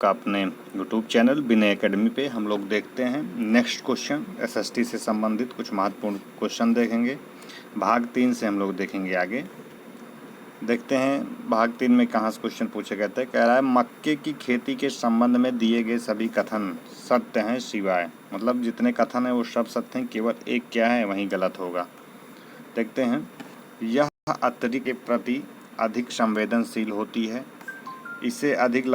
का अपने YouTube channel विनय academy पे हम लोग देखते हैं नेक्स्ट क्वेश्चन। एसएसटी से संबंधित कुछ महत्वपूर्ण क्वेश्चन देखेंगे। भाग 3 से हम लोग देखेंगे आगे। देखते हैं भाग 3 में कहाँ से क्वेश्चन पूछे गए थे। कह रहा है मक्के की खेती के संबंध में दिए गए सभी कथन सत्य हैं सिवाय, मतलब जितने कथन हैं वो सब सत्य हैं, केवल एक क्या है वहीं गलत होगा। देखते हैं। यह अतरी के प्रति अधिक संवेदनशील होती है। इसे अधिक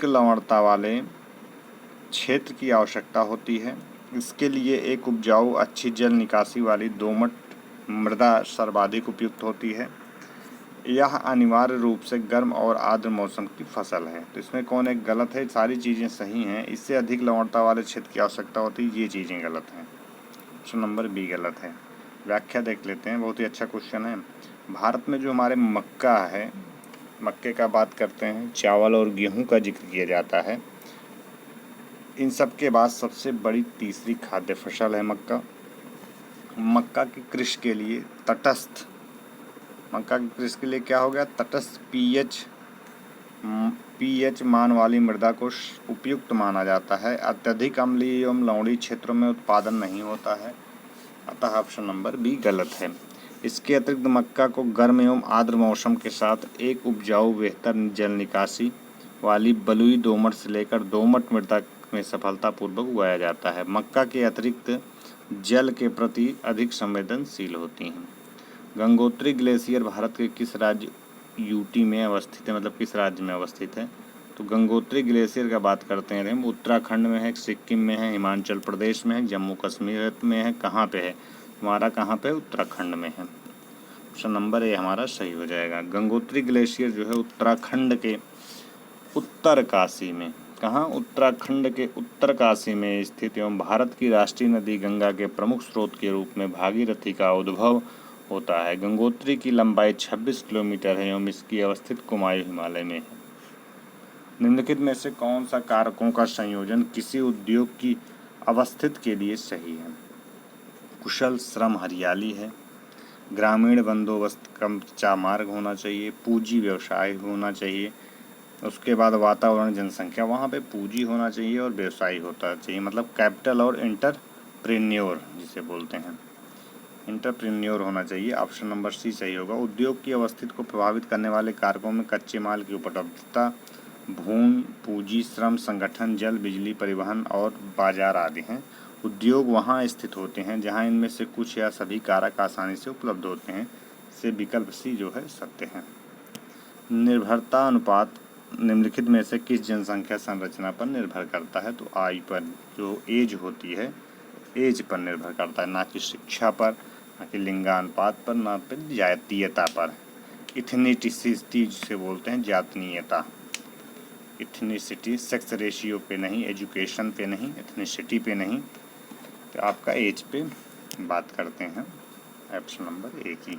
लवणता वाले क्षेत्र की आवश्यकता होती है। इसके लिए एक उपजाऊ अच्छी जल निकासी वाली दोमट मृदा सर्वाधिक उपयुक्त होती है। यह अनिवार्य रूप से गर्म और आर्द्र मौसम की फसल है। तो इसमें कौन एक गलत है? सारी चीज़ें सही हैं। इससे अधिक लवणता वाले क्षेत्र की आवश्यकता होती है, ये चीज़ें गलत हैं। ऑप्शन नंबर बी गलत है। व्याख्या देख लेते हैं, बहुत ही अच्छा क्वेश्चन है। भारत में जो हमारे मक्का है, मक्के का बात करते हैं, चावल और गेहूं का जिक्र किया जाता है। इन सब के बाद सबसे बड़ी तीसरी खाद्य फसल है मक्का। मक्का की कृषि के लिए तटस्थ, मक्का की कृषि के लिए क्या हो गया? तटस्थ पीएच मान वाली मृदा को उपयुक्त माना जाता है। अत्यधिक अम्लीय एवं लवणीय क्षेत्रों में उत्पादन नहीं होता है, अतः ऑप्शन नंबर बी गलत है। इसके अतिरिक्त मक्का को गर्म एवं आर्द्र मौसम के साथ एक उपजाऊ बेहतर जल निकासी वाली बलुई दोमट से लेकर दोमट मृदा में सफलतापूर्वक उगाया जाता है। मक्का के अतिरिक्त जल के प्रति अधिक संवेदनशील होती हैं। गंगोत्री ग्लेशियर भारत के किस राज्य यूटी में अवस्थित है, मतलब किस राज्य में अवस्थित है? तो गंगोत्री ग्लेशियर का बात करते हैं हम, उत्तराखंड में है, सिक्किम में है, हिमाचल प्रदेश में है, जम्मू कश्मीर में है, कहाँ पे है? हमारा कहाँ पे? उत्तराखंड में है। ऑप्शन नंबर ए हमारा सही हो जाएगा। गंगोत्री ग्लेशियर जो है उत्तराखंड के उत्तरकाशी में, कहाँ? उत्तराखंड के उत्तरकाशी में स्थित एवं भारत की राष्ट्रीय नदी गंगा के प्रमुख स्रोत के रूप में भागीरथी का उद्भव होता है। गंगोत्री की लंबाई 26 किलोमीटर है एवं इसकी अवस्थित कुमायूं हिमालय में है। निम्नलिखित में से कौन सा कारकों का संयोजन किसी उद्योग की अवस्थित के लिए सही है? कुशल श्रम हरियाली है, ग्रामीण बंदोबस्त कच्चा मार्ग होना चाहिए, पूंजी व्यवसाय होना चाहिए, उसके बाद वातावरण जनसंख्या, वहाँ पे पूंजी होना चाहिए और व्यवसाय होता चाहिए, मतलब कैपिटल और एंटरप्रेन्योर जिसे बोलते हैं, एंटरप्रेन्योर होना चाहिए। ऑप्शन नंबर सी सही होगा। उद्योग की अवस्थित को प्रभावित करने वाले कारकों में कच्चे माल की उपलब्धता, भूमि, पूंजी, श्रम, संगठन, जल, बिजली, परिवहन और बाजार आदि हैं। उद्योग वहाँ स्थित होते हैं जहाँ इनमें से कुछ या सभी कारक आसानी से उपलब्ध होते हैं, से विकल्प सी जो है सत्य है। निर्भरता अनुपात निम्नलिखित में से किस जनसंख्या संरचना पर निर्भर करता है? तो आयु पर, जो एज होती है, एज पर निर्भर करता है, ना कि शिक्षा पर, ना कि लिंगानुपात पर, ना फिर जातीयता पर। इथनिसिटी जिसे बोलते हैं, जातीयता, इथनिसिटी, सेक्स रेशियो पे नहीं, एजुकेशन पे नहीं, इथनिसिटी पे नहीं, तो आपका एज पे बात करते हैं। ऑप्शन नंबर ए की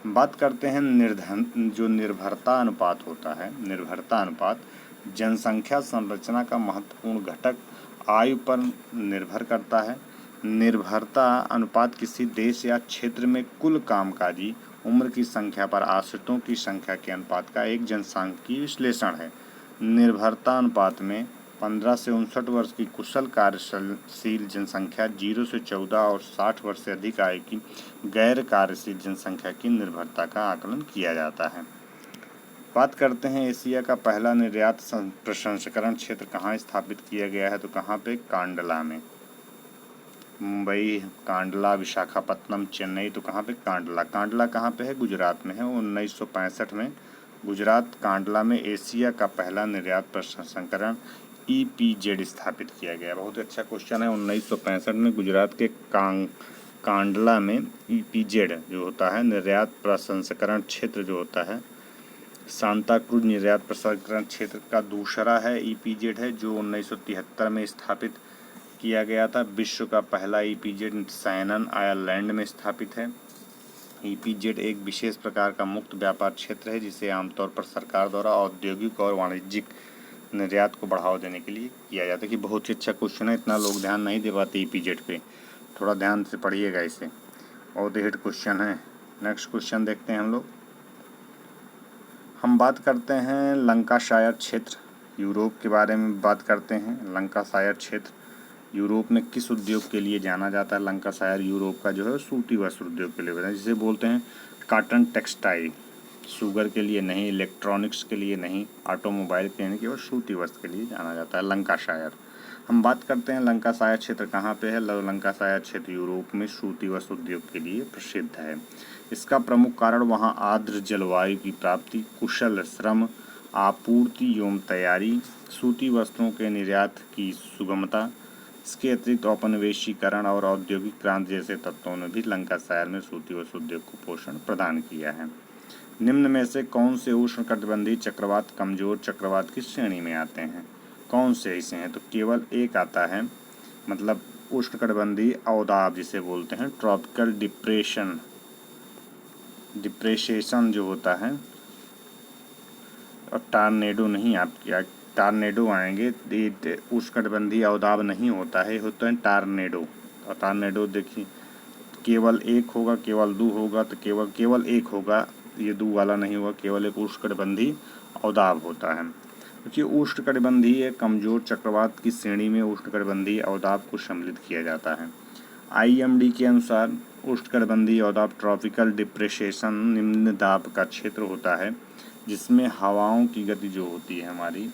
बात करते हैं। जो निर्भरता अनुपात होता है, निर्भरता अनुपात जनसंख्या संरचना का महत्वपूर्ण घटक आयु पर निर्भर करता है। निर्भरता अनुपात किसी देश या क्षेत्र में कुल कामकाजी उम्र की संख्या पर आश्रितों की संख्या के अनुपात का एक जनसांख्यिकीय विश्लेषण है। निर्भरता अनुपात में 15 से 59 वर्ष की कुशल कार्यशील जनसंख्या, 0 से 14 और 60 वर्ष से अधिक आयु की गैर कार्यशील जनसंख्या की निर्भरता का आकलन किया जाता है। बात करते हैं एशिया का पहला निर्यात प्रसंस्करण क्षेत्र कहाँ स्थापित किया गया है? तो कहाँ पे? कांडला में। मुंबई, कांडला, विशाखापत्तनम, चेन्नई, तो कहाँ पे? कांडला। कांडला कहाँ पे है? गुजरात में है। 1965 में गुजरात कांडला में एशिया का पहला निर्यात प्रसंस्करण EPZ स्थापित किया गया। बहुत अच्छा क्वेश्चन है। 1965 में गुजरात के कांडला में EPZ जो होता है, निर्यात प्रसंस्करण क्षेत्र जो होता है, सांता क्रूज निर्यात प्रसंस्करण क्षेत्र का दूसरा है EPZ है, जो 1973 में स्थापित किया गया था। विश्व का पहला EPZ शैनन आयरलैंड में स्थापित है। EPZ एक विशेष प्रकार का मुक्त व्यापार क्षेत्र है जिसे आमतौर पर सरकार द्वारा औद्योगिक और वाणिज्यिक निर्यात को बढ़ावा देने के लिए किया जाता है। कि बहुत ही अच्छा क्वेश्चन है, इतना लोग ध्यान नहीं दे पाते EPZ पे, थोड़ा ध्यान से पढ़िएगा इसे, बहुत ही हिट क्वेश्चन है। नेक्स्ट क्वेश्चन देखते हैं हम लोग। हम बात करते हैं लंकाशायर क्षेत्र, यूरोप के बारे में बात करते हैं। लंकाशायर क्षेत्र यूरोप में किस उद्योग के लिए जाना जाता है? लंकाशायर यूरोप का जो है सूती वस्त्र उद्योग के लिए बना है, जिसे बोलते हैं कॉटन टेक्सटाइल। शुगर के लिए नहीं, इलेक्ट्रॉनिक्स के लिए नहीं, ऑटोमोबाइल के लिए नहीं, केवल सूती वस्त्र के लिए जाना जाता है लंकाशायर। हम बात करते हैं लंकाशायर क्षेत्र कहाँ पे है? लंकाशायर क्षेत्र यूरोप में सूती वस्त्र उद्योग के लिए प्रसिद्ध है। इसका प्रमुख कारण वहाँ आर्द्र जलवायु की प्राप्ति, कुशल श्रम, आपूर्ति एवं तैयारी, सूती वस्त्रों के निर्यात की सुगमता। इसके अतिरिक्त औपनिवेशीकरण और औद्योगिक क्रांति जैसे तत्वों ने भी लंकाशायर में सूती वस्त्र उद्योग को पोषण प्रदान किया है। निम्न में से कौन से उष्णकटिबंधीय चक्रवात कमजोर चक्रवात की श्रेणी में आते हैं? कौन से ऐसे हैं? तो केवल एक आता है, मतलब उष्णकटिबंधीय अवदाब जिसे बोलते हैं, ट्रॉपिकल डिप्रेशन जो होता है, और टार्नेडो नहीं, आपके टार्नेडो आएंगे, उष्णकटिबंधीय अवदाब नहीं होता है, होता है टार्नेडो। और टार्नेडो देखिए केवल एक होगा, केवल दो होगा, तो केवल एक होगा, ये दो वाला नहीं होगा, केवल एक उष्णकटिबंधीय अवदाब होता है। क्योंकि उष्णकटिबंधीय कमजोर चक्रवात की श्रेणी में उष्णकटिबंधीय अवदाब को सम्मिलित किया जाता है। IMD के अनुसार उष्णकटिबंधीय अवदाब ट्रॉपिकल डिप्रेशन निम्न दाब का क्षेत्र होता है, जिसमें हवाओं की गति जो होती है हमारी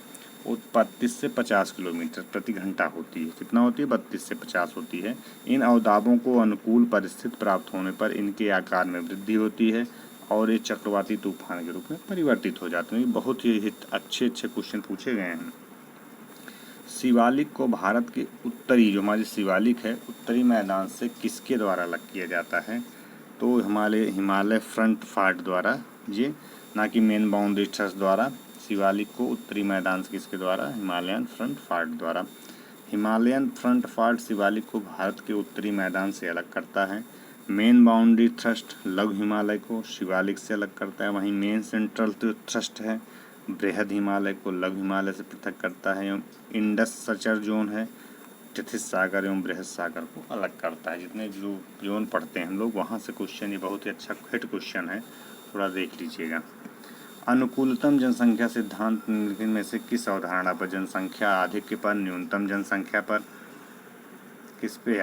वो 32 से 50 किलोमीटर प्रति घंटा होती है। कितना होती है? 32 से 50 होती है। इन अवदाबों को अनुकूल परिस्थिति प्राप्त होने पर इनके आकार में वृद्धि होती है और ये चक्रवाती तूफान के रूप में परिवर्तित हो जाते हैं। बहुत ही अच्छे क्वेश्चन पूछे गए हैं। शिवालिक को भारत के उत्तरी, जो हमारी शिवालिक है, उत्तरी मैदान से किसके द्वारा अलग किया जाता है? तो हिमालय फ्रंट फाल्ट द्वारा, ये ना कि मेन बाउंड्री ट्रस्ट द्वारा। शिवालिक को उत्तरी मैदान से किसके द्वारा? हिमालयन फ्रंट फाल्ट द्वारा। हिमालयन फ्रंट फाल्ट शिवालिक को भारत के उत्तरी मैदान से अलग करता है। मेन बाउंड्री थ्रस्ट लघु हिमालय को शिवालिक से अलग करता है। वहीं मेन सेंट्रल थ्रस्ट है बृहद हिमालय को लघु हिमालय से पृथक करता है। एवं इंडस सचर जोन है तथित सागर एवं बृहद सागर को अलग करता है। जितने जो जोन पढ़ते हैं हम लोग, वहाँ से क्वेश्चन, ये बहुत ही अच्छा हिट क्वेश्चन है, थोड़ा देख लीजिएगा। अनुकूलतम जनसंख्या सिद्धांत निम्नलिखित में से किस अवधारणा पर, जनसंख्या आधिक्य पर, न्यूनतम जनसंख्या पर, किस पे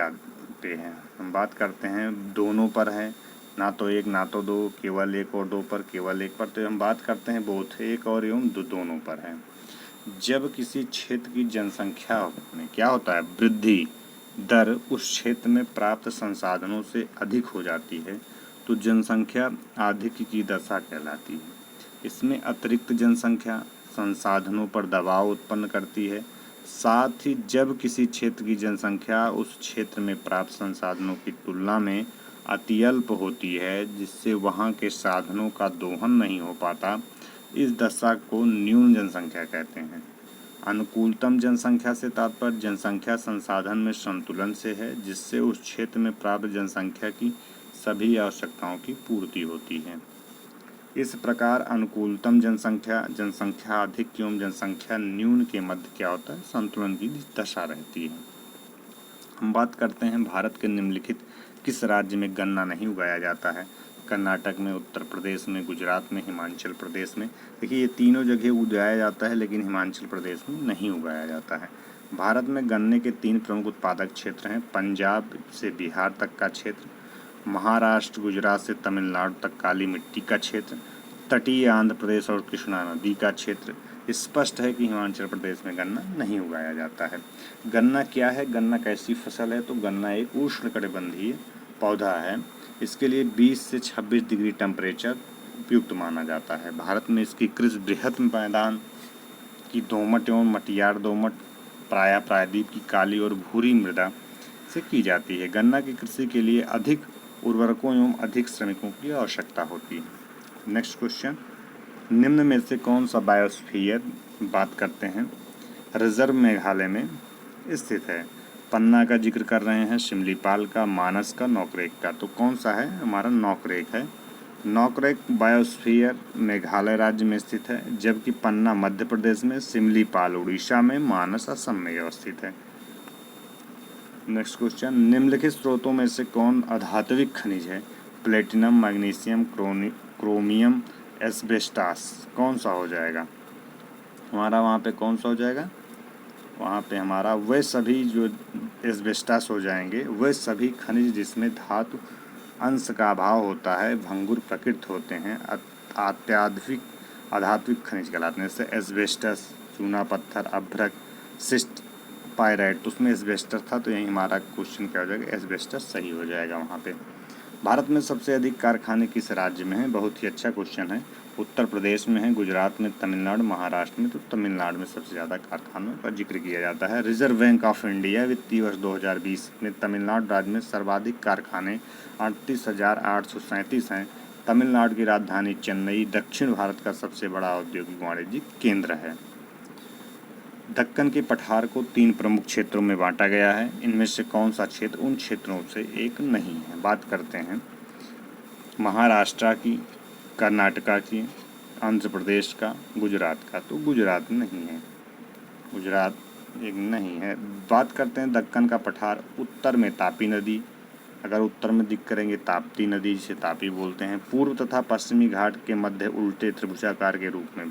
है? हम बात करते हैं दोनों पर है, ना तो एक ना तो दो, केवल एक और दो पर, केवल एक पर। तो हम बात करते हैं बोथ, एक और एवं दोनों पर है। जब किसी क्षेत्र की जनसंख्या में क्या होता है? वृद्धि दर उस क्षेत्र में प्राप्त संसाधनों से अधिक हो जाती है तो जनसंख्या आधिक्य की दशा कहलाती है। इसमें अतिरिक्त जनसंख्या संसाधनों पर दबाव उत्पन्न करती है। साथ ही जब किसी क्षेत्र की जनसंख्या उस क्षेत्र में प्राप्त संसाधनों की तुलना में अत्यल्प होती है, जिससे वहाँ के साधनों का दोहन नहीं हो पाता, इस दशा को न्यून जनसंख्या कहते हैं। अनुकूलतम जनसंख्या से तात्पर्य जनसंख्या संसाधन में संतुलन से है, जिससे उस क्षेत्र में प्राप्त जनसंख्या की सभी आवश्यकताओं की पूर्ति होती है। इस प्रकार अनुकूलतम जनसंख्या, जनसंख्या अधिक एवं जनसंख्या न्यून के मध्य क्या होता है? संतुलन की दशा रहती है। हम बात करते हैं भारत के निम्नलिखित किस राज्य में गन्ना नहीं उगाया जाता है? कर्नाटक में, उत्तर प्रदेश में, गुजरात में, हिमाचल प्रदेश में। देखिए ये तीनों जगह उगाया जाता है, लेकिन हिमाचल प्रदेश में नहीं उगाया जाता है। भारत में गन्ने के 3 प्रमुख उत्पादक क्षेत्र हैं। पंजाब से बिहार तक का क्षेत्र, महाराष्ट्र गुजरात से तमिलनाडु तक काली मिट्टी का क्षेत्र, तटीय आंध्र प्रदेश और कृष्णा नदी का क्षेत्र। स्पष्ट है कि हिमाचल प्रदेश में गन्ना नहीं उगाया जाता है। गन्ना क्या है? गन्ना कैसी फसल है? तो गन्ना एक उष्णकटिबंधीय पौधा है। इसके लिए 20 से 26 डिग्री टेम्परेचर उपयुक्त माना जाता है। भारत में इसकी कृषि बृहद मैदान की दोमट एवं मटियार दोमट, प्रायद्वीप की काली और भूरी मृदा से की जाती है। गन्ना की कृषि के लिए अधिक उर्वरकों एवं अधिक श्रमिकों की आवश्यकता होती है। नेक्स्ट क्वेश्चन, निम्न में से कौन सा बायोस्फीयर, बात करते हैं, रिजर्व मेघालय में स्थित है? पन्ना का जिक्र कर रहे हैं, शिमलीपाल का, मानस का, नौकरेक का। तो कौन सा है? हमारा नौकरेक है। नौकरेक बायोस्फीयर मेघालय राज्य में स्थित है, जबकि पन्ना मध्य प्रदेश में, शिमलीपाल उड़ीसा में, मानस असम में अवस्थित है। नेक्स्ट क्वेश्चन, निम्नलिखित स्रोतों में से कौन अधात्विक खनिज है? प्लेटिनम, मैग्नीशियम, क्रोमियम, एस्बेस्टास कौन सा हो जाएगा हमारा, वहाँ पे कौन सा हो जाएगा, वहाँ पे हमारा वे सभी जो एस्बेस्टास हो जाएंगे वे सभी खनिज जिसमें धातु अंश का अभाव होता है, भंगुर प्रकृति होते हैं, अत्याधिक अधात्विक खनिज कहलाते हैं। जैसे एस्बेस्टस, चूना पत्थर, अभ्रक, सिस्ट, पायराइट, तो उसमें एस्बेस्टस था, तो यही हमारा क्वेश्चन क्या हो जाएगा, एस्बेस्टस सही हो जाएगा वहाँ पे। भारत में सबसे अधिक कारखाने किस राज्य में हैं, बहुत ही अच्छा क्वेश्चन है। उत्तर प्रदेश में है, गुजरात में, तमिलनाडु, महाराष्ट्र में। तो तमिलनाडु में सबसे ज़्यादा कारखानों का जिक्र किया जाता है। रिजर्व बैंक ऑफ इंडिया वित्तीय वर्ष 2020 में तमिलनाडु राज्य में सर्वाधिक कारखाने 38,837 हैं। तमिलनाडु की राजधानी चेन्नई दक्षिण भारत का सबसे बड़ा औद्योगिक वाणिज्यिक केंद्र है। दक्कन के पठार को 3 प्रमुख क्षेत्रों में बांटा गया है। इनमें से कौन सा क्षेत्र उन क्षेत्रों से एक नहीं है। बात करते हैं महाराष्ट्र की, कर्नाटका की, आंध्र प्रदेश का, गुजरात का। तो गुजरात नहीं है, गुजरात एक नहीं है। बात करते हैं दक्कन का पठार, उत्तर में तापी नदी, अगर उत्तर में दिख करेंगे ताप्ती नदी, जिसे तापी बोलते हैं, पूर्व तथा पश्चिमी घाट के मध्य उल्टे त्रिभुजाकार के रूप में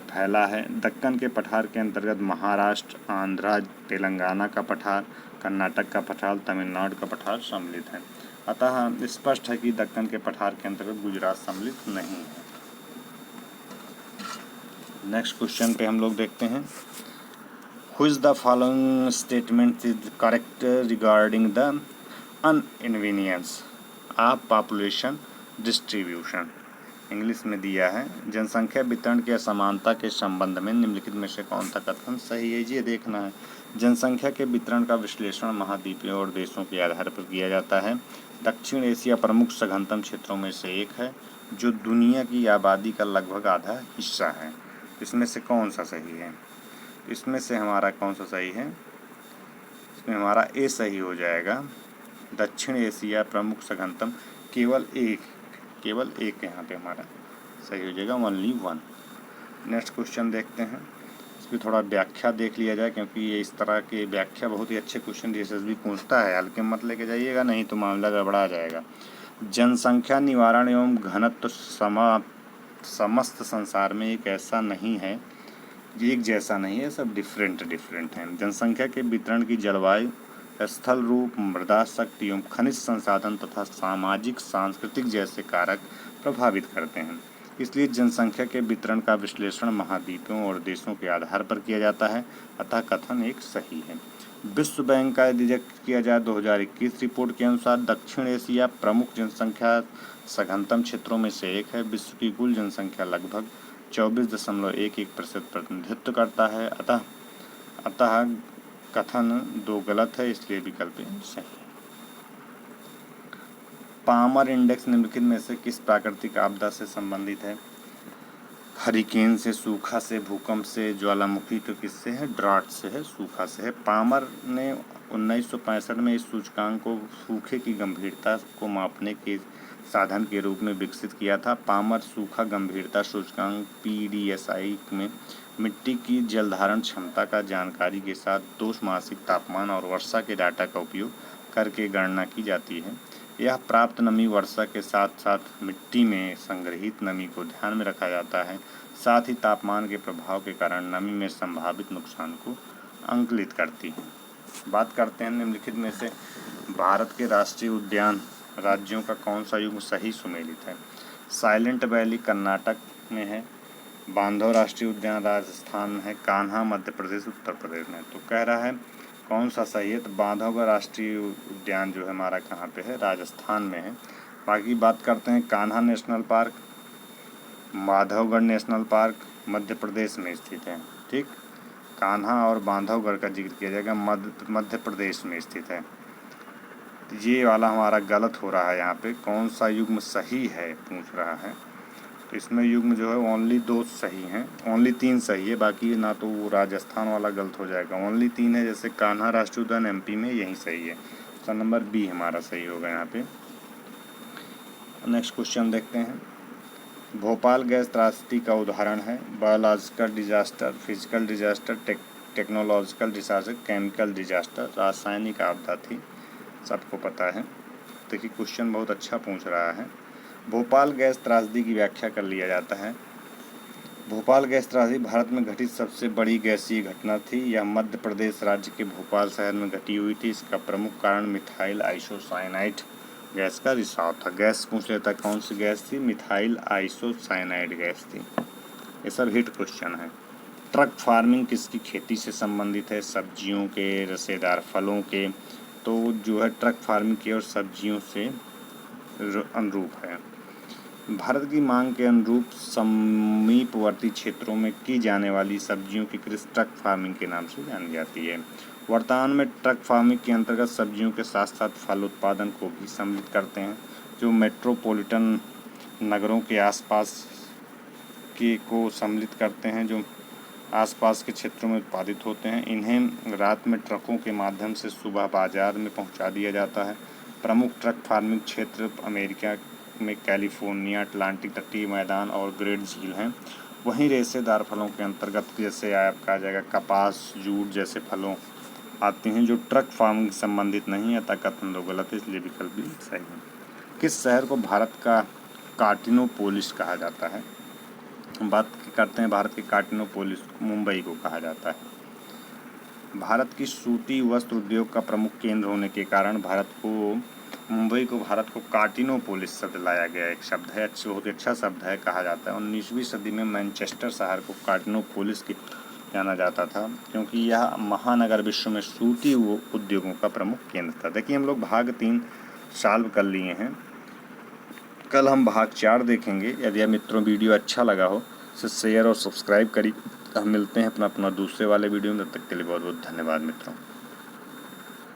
फैला है। दक्कन के पठार के अंतर्गत महाराष्ट्र, आंध्र, तेलंगाना का पठार, कर्नाटक का पठार, तमिलनाडु का पठार सम्मिलित है। अतः स्पष्ट है कि दक्कन के पठार के अंतर्गत गुजरात सम्मिलित नहीं है। नेक्स्ट क्वेश्चन पे हम लोग देखते हैं, which the following statement is correct regarding the unevenness of population distribution. English में दिया है, जनसंख्या वितरण की असमानता के संबंध में निम्नलिखित में से कौन सा कथन सही है। ये देखना है, जनसंख्या के वितरण का विश्लेषण महाद्वीपों और देशों के आधार पर किया जाता है। दक्षिण एशिया प्रमुख सघनतम क्षेत्रों में से एक है, जो दुनिया की आबादी का लगभग आधा हिस्सा है। इसमें से कौन सा सही है, इसमें से हमारा कौन सा सही है, इसमें हमारा ए सही हो जाएगा। दक्षिण एशिया प्रमुख सघनतम, केवल एक यहाँ पे हमारा सही हो जाएगा, ओनली 1। नेक्स्ट क्वेश्चन देखते हैं, इसकी थोड़ा व्याख्या देख लिया जाए, क्योंकि ये इस तरह के व्याख्या बहुत ही अच्छे क्वेश्चन एसएसबी पूछता है। हल्के मत लेके जाइएगा, नहीं तो मामला गड़बड़ा जाएगा। जनसंख्या निवारण एवं घनत्व समस्त संसार में एक ऐसा नहीं है, एक जैसा नहीं है, सब डिफरेंट हैं। जनसंख्या के वितरण की जलवायु, स्थल रूप, मृदा शक्ति एवं खनिज संसाधन तथा सामाजिक सांस्कृतिक जैसे कारक प्रभावित करते हैं। इसलिए जनसंख्या के वितरण का विश्लेषण महाद्वीपों और देशों के आधार पर किया जाता है। अतः कथन एक सही है। विश्व बैंक का यदि जिक्र किया जाए 2021 रिपोर्ट के अनुसार दक्षिण एशिया प्रमुख जनसंख्या सघनतम क्षेत्रों में से एक है। विश्व की कुल जनसंख्या लगभग 24.11% प्रतिनिधित्व करता है। अतः कथन 2 गलत है, इसलिए विकल्प सही है। पामर इंडेक्स निम्नलिखित में से किस प्राकृतिक आपदा से संबंधित है। हरिकेन से, सूखा से, भूकंप से, ज्वालामुखी। तो किससे है, ड्राट से है, सूखा से है। पामर ने 1965 में इस सूचकांक को सूखे की गंभीरता को मापने के साधन के रूप में विकसित किया था। पामर सूखा गंभीरता सूचकांक PDSI में मिट्टी की जलधारण क्षमता का जानकारी के साथ 2 मासिक तापमान और वर्षा के डाटा का उपयोग करके गणना की जाती है। यह प्राप्त नमी, वर्षा के साथ साथ मिट्टी में संग्रहित नमी को ध्यान में रखा जाता है। साथ ही तापमान के प्रभाव के कारण नमी में संभावित नुकसान को अंकलित करती है। बात करते हैं निम्नलिखित में से भारत के राष्ट्रीय उद्यान राज्यों का कौन सा युग्म सही सुमेलित है। साइलेंट वैली कर्नाटक में है, बांधव राष्ट्रीय उद्यान राजस्थान में है, कान्हा मध्य प्रदेश उत्तर प्रदेश में। तो कह रहा है कौन सा सही है, तो बांधव का राष्ट्रीय उद्यान जो है हमारा कहाँ पे है, राजस्थान में है। बाकी बात करते हैं Kanha national park, Madhavgarh national park Madhya Pradesh में स्थित है। ठीक, कान्हा और बांधवगढ़ का जिक्र किया जाएगा, मध्य प्रदेश में स्थित है। ये वाला हमारा गलत हो रहा है, यहाँ पे कौन सा युग्म सही है पूछ रहा है। तो इसमें युग्म जो है ओनली 2 सही हैं, ओनली 3 सही है, बाकी ना तो वो राजस्थान वाला गलत हो जाएगा। ओनली 3 है, जैसे कान्हा राष्ट्रीय उद्यान MP में, यही सही है। तो नंबर B हमारा सही होगा यहाँ पे। नेक्स्ट क्वेश्चन देखते हैं, भोपाल गैस त्रासदी का उदाहरण है। Biological disaster, physical disaster, technological disaster, chemical disaster. रासायनिक आपदा थी, सबको पता है। देखिए क्वेश्चन बहुत अच्छा पूछ रहा है। भोपाल गैस त्रासदी की व्याख्या कर लिया जाता है। भोपाल गैस त्रासदी भारत में घटित सबसे बड़ी गैसीय घटना थी। यह मध्य प्रदेश राज्य के भोपाल शहर में घटी हुई थी। इसका प्रमुख कारण मिथाइल आइसोसाइनाइड गैस का रिसाव था। गैस पूछ लेता कौन सी गैस थी? मिथाइल आइसोसाइनाइड गैस थी। ये सब हिट क्वेश्चन है। ट्रक फार्मिंग किसकी खेती से संबंधित है? सब्जियों के, रसेदार फलों के। तो जो है ट्रक फार्मिंग की और सब्जियों से अनुरूप है। भारत की मांग के अनुरूप समीपवर्ती क्षेत्रों में की जाने वाली सब्जियों की कृषि ट्रक फार्मिंग के नाम से जानी जाती है। वर्तमान में ट्रक फार्मिंग के अंतर्गत सब्जियों के साथ साथ फल उत्पादन को भी सम्मिलित करते हैं। जो मेट्रोपॉलिटन नगरों के आसपास के को सम्मिलित करते हैं, जो आसपास के क्षेत्रों में उत्पादित होते हैं। इन्हें रात में ट्रकों के माध्यम से सुबह बाजार में पहुंचा दिया जाता है। प्रमुख ट्रक फार्मिंग क्षेत्र अमेरिका में कैलिफोर्निया, अटलांटिक तटीय मैदान और ग्रेट झील हैं। वहीं रेशेदार फलों के अंतर्गत जैसे आपका आ जाएगा कपास, जूट जैसे फलों आते हैं जो ट्रक फार्मिंग से संबंधित नहीं है। अतः कथन दो गलत है, इसलिए विकल्प भी सही है। किस शहर को भारत का कार्टिनोपोलिस कहा जाता है? हम बात करते हैं भारत के कार्टिनोपोलिस, मुंबई को कहा जाता है। भारत की सूती वस्त्र उद्योग का प्रमुख केंद्र होने के कारण मुंबई को भारत को कार्टिनोपोलिस शब्द लाया गया। एक शब्द है, बहुत अच्छा शब्द है, कहा जाता है। 19वीं सदी में मैनचेस्टर शहर को कार्टिनोपोलिस की जाना जाता था क्योंकि यह महानगर विश्व में सूती उद्योगों का प्रमुख केंद्र था। देखिए हम लोग भाग 3 सॉल्व कर लिए हैं। कल हम भाग 4 देखेंगे। यदि मित्रों वीडियो अच्छा लगा हो तो शेयर और सब्सक्राइब करिए। हम मिलते हैं अपना दूसरे वाले वीडियो में। तब तक के लिए बहुत बहुत धन्यवाद मित्रों।